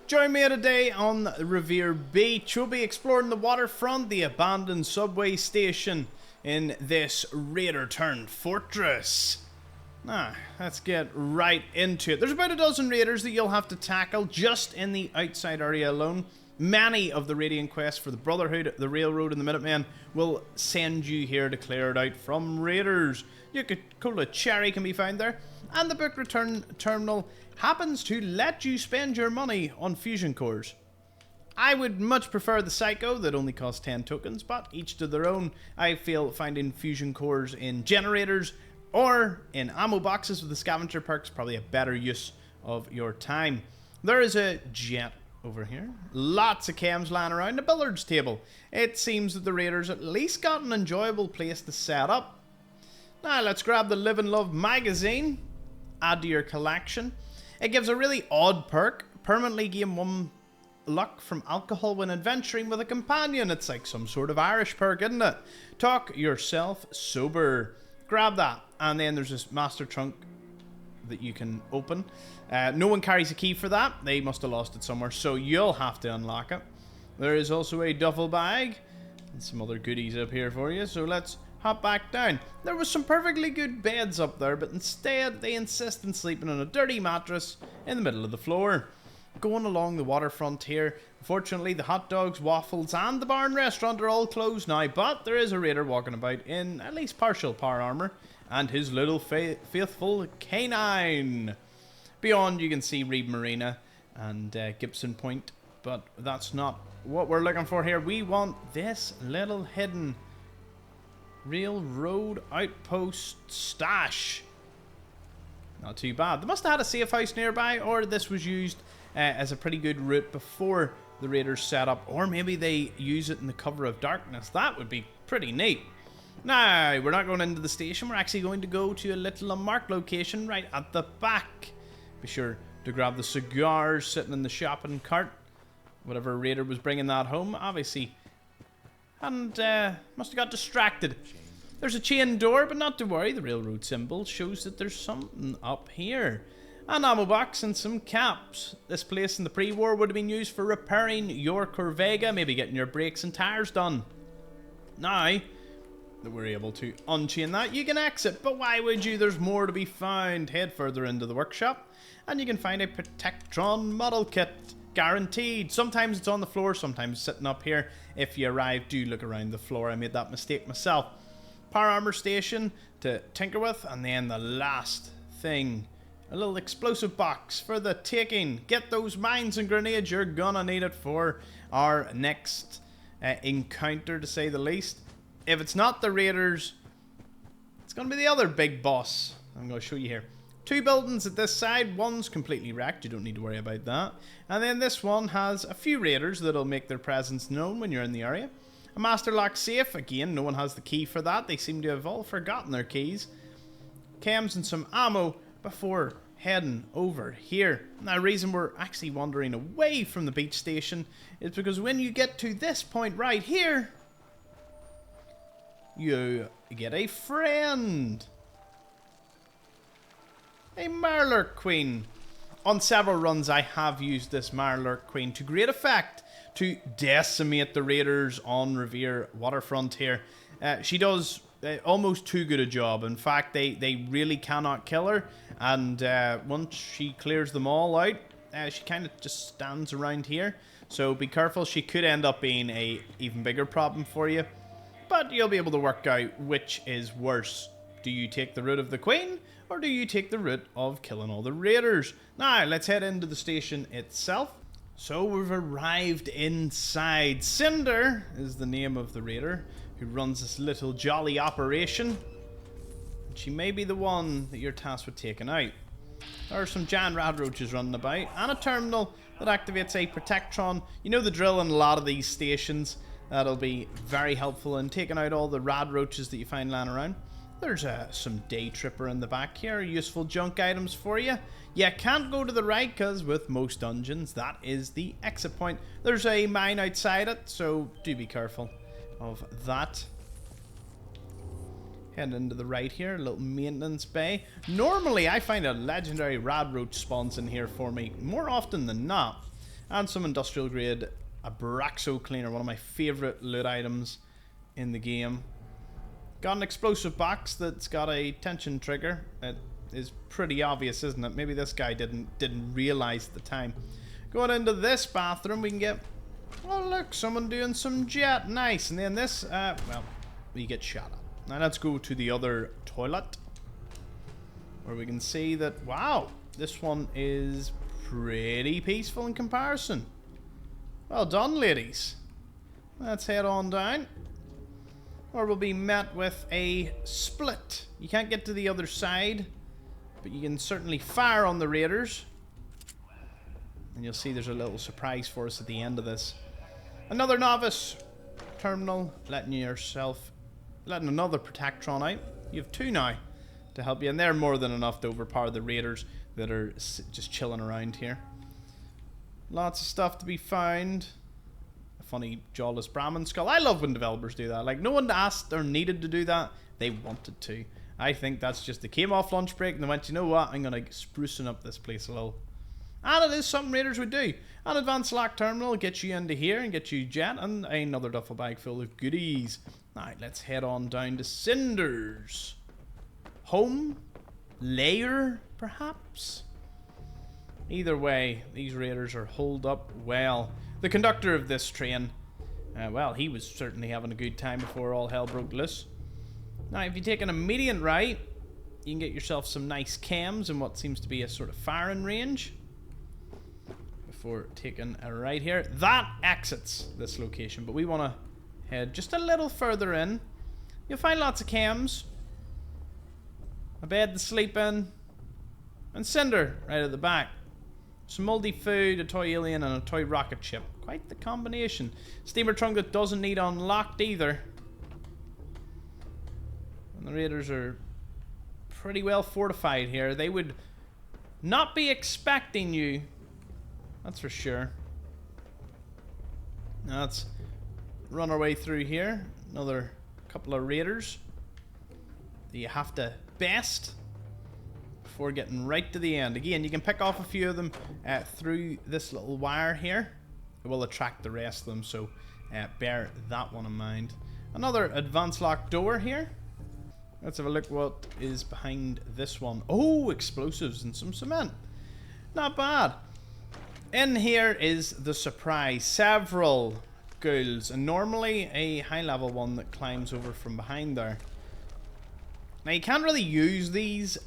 Join me today on Revere Beach. We'll be exploring the waterfront, the abandoned subway station in this raider-turned fortress. Let's get right into it. There's about a dozen raiders that you'll have to tackle just in the outside area alone. Many of the raiding quests for the Brotherhood, the Railroad, and the Minutemen will send you here to clear it out from raiders. Nuka Cherry can be found there, and the book return terminal happens to let you spend your money on fusion cores. I would much prefer the Psycho that only costs 10 tokens, but each to their own. I feel finding fusion cores in generators or in ammo boxes with the scavenger perks probably a better use of your time. There is a jet over here. Lots of chems lying around, a billiards table. It seems that the raiders at least got an enjoyable place to set up. Now let's grab the Live and Love magazine, add to your collection. It gives a really odd perk, permanently gain 1 luck from alcohol when adventuring with a companion. It's like some sort of Irish perk, isn't it? Talk yourself sober. Grab that, and then there's this master trunk that you can open. No one carries a key for that. They must have lost it somewhere, so you'll have to unlock it. There is also a duffel bag and some other goodies up here for you, so let's hop back down. There was some perfectly good beds up there, but instead they insist on sleeping on a dirty mattress in the middle of the floor. Going along the waterfront here, unfortunately the hot dogs, waffles and the barn restaurant are all closed now, but there is a raider walking about in at least partial power armor and his little faithful canine. Beyond you can see Reed Marina and Gibson Point, but that's not what we're looking for here. We want this little hidden railroad outpost stash. Not too bad. They must have had a safe house nearby, or this was used as a pretty good route before the raiders set up, or maybe they use it in the cover of darkness. That would be pretty neat. Now, we're not going into the station. We're actually going to go to a little unmarked location right at the back. Be sure to grab the cigars sitting in the shopping cart. Whatever raider was bringing that home, obviously. And must have got distracted. There's a chain door, but not to worry. The railroad symbol shows that there's something up here. An ammo box and some caps. This place in the pre-war would have been used for repairing your Corvega, maybe getting your brakes and tires done. Now that we're able to unchain that, you can exit, but why would you? There's more to be found. Head further into the workshop and you can find a protectron model kit. Guaranteed. Sometimes it's on the floor, sometimes sitting up here. If you arrive, do look around the floor. I made that mistake myself. Power armor station to tinker with, and then the last thing, a little explosive box for the taking. Get those mines and grenades. You're gonna need it for our next encounter, to say the least. If it's not the raiders, it's gonna be the other big boss. I'm gonna show you here. 2 buildings at this side. One's completely wrecked. You don't need to worry about that. And then this one has a few raiders that'll make their presence known when you're in the area. A master lock safe. Again, no one has the key for that. They seem to have all forgotten their keys. Chems and some ammo before heading over here. Now, the reason we're actually wandering away from the beach station is because when you get to this point right here, you get a friend. A Mirelurk Queen. On several runs I have used this Mirelurk Queen to great effect to decimate the raiders on Revere waterfront here. She does almost too good a job. In fact, they really cannot kill her, and once she clears them all out, she kind of just stands around here. So be careful, she could end up being a even bigger problem for you, but you'll be able to work out which is worse. Do you take the route of the Queen, or do you take the route of killing all the raiders? Now, let's head into the station itself. So we've arrived inside. Cinder is the name of the raider who runs this little jolly operation. And she may be the one that you're tasked with taking out. There are some giant rad roaches running about, and a terminal that activates a protectron. You know the drill in a lot of these stations. That'll be very helpful in taking out all the rad roaches that you find lying around. There's some day tripper in the back here, useful junk items for you. You can't go to the right because with most dungeons that is the exit point. There's a mine outside it, so do be careful of that. Head into the right here, a little maintenance bay. Normally I find a legendary rad roach spawns in here for me more often than not. And some industrial grade Abraxo cleaner, one of my favourite loot items in the game. Got an explosive box that's got a tension trigger. It is pretty obvious, isn't it? Maybe this guy didn't realise at the time. Going into this bathroom, we can get... Oh look, someone doing some jet. Nice. And then this, well, we get shot at. Now let's go to the other toilet, where we can see that, wow, this one is pretty peaceful in comparison. Well done, ladies. Let's head on down, or we'll be met with a split. You can't get to the other side, but you can certainly fire on the raiders. And you'll see there's a little surprise for us at the end of this. Another novice terminal, letting another protectron out. You have two now to help you, and they're more than enough to overpower the raiders that are just chilling around here. Lots of stuff to be found. A funny jawless Brahmin skull. I love when developers do that. Like, no one asked or needed to do that. They wanted to. I think that's just, they came off lunch break and they went, you know what, I'm going to sprucing up this place a little. And it is something raiders would do. An advanced lock terminal gets you into here and gets you jet, and another duffel bag full of goodies. Alright, let's head on down to Cinder's home lair, perhaps? Either way, these raiders are holed up well. The conductor of this train, well, he was certainly having a good time before all hell broke loose. Now, if you take an immediate right, you can get yourself some nice cams in what seems to be a sort of firing range. Before taking a right here. That exits this location, but we want to head just a little further in. You'll find lots of cams, a bed to sleep in, and Cinder right at the back. Some moldy food, a toy alien, and a toy rocket ship. Quite the combination. Steamer trunk that doesn't need unlocked either. And the raiders are pretty well fortified here. They would not be expecting you, that's for sure. Now let's run our way through here. Another couple of raiders that you have to best before getting right to the end. Again, you can pick off a few of them through this little wire here. It will attract the rest of them, so bear that one in mind. Another advanced lock door here. Let's have a look what is behind this one. Oh, explosives and some cement. Not bad. In here is the surprise. Several ghouls, and normally a high level one that climbs over from behind there. Now you can't really use these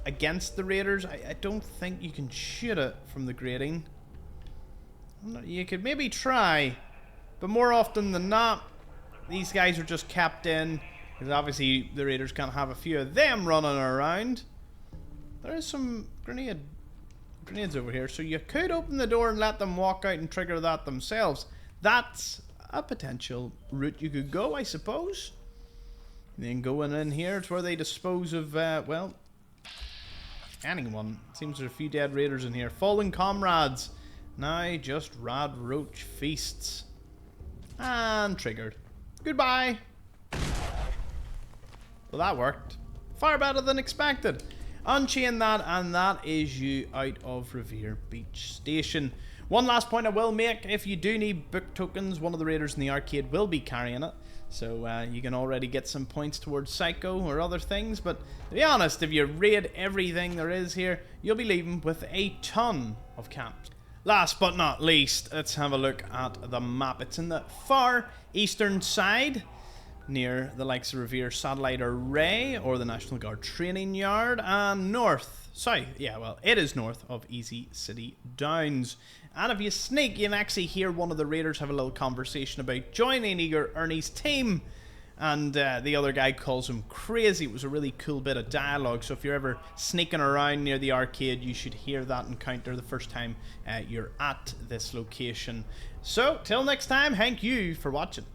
against the raiders. I don't think you can shoot it from the grating. You could maybe try, but more often than not, these guys are just kept in, because obviously the raiders can't have a few of them running around. There is some grenades over here, so you could open the door and let them walk out and trigger that themselves. That's a potential route you could go, I suppose. And then going in here, it's where they dispose of, well, anyone. It seems there's a few dead raiders in here. Fallen comrades. Now just rad roach feasts. And triggered. Goodbye. Well, that worked. Far better than expected. Unchain that, and that is you out of Revere Beach Station. One last point I will make: if you do need book tokens, one of the raiders in the arcade will be carrying it. So you can already get some points towards Psycho or other things. But to be honest, if you raid everything there is here, you'll be leaving with a ton of camps. Last but not least, let's have a look at the map. It's in the far eastern side, near the likes of Revere Satellite Array or the National Guard Training Yard, and it is north of Easy City Downs. And if you sneak, you can actually hear one of the raiders have a little conversation about joining Eager Ernie's team, and the other guy calls him crazy. It was a really cool bit of dialogue, so if you're ever sneaking around near the arcade, you should hear that encounter the first time you're at this location. So, till next time, thank you for watching.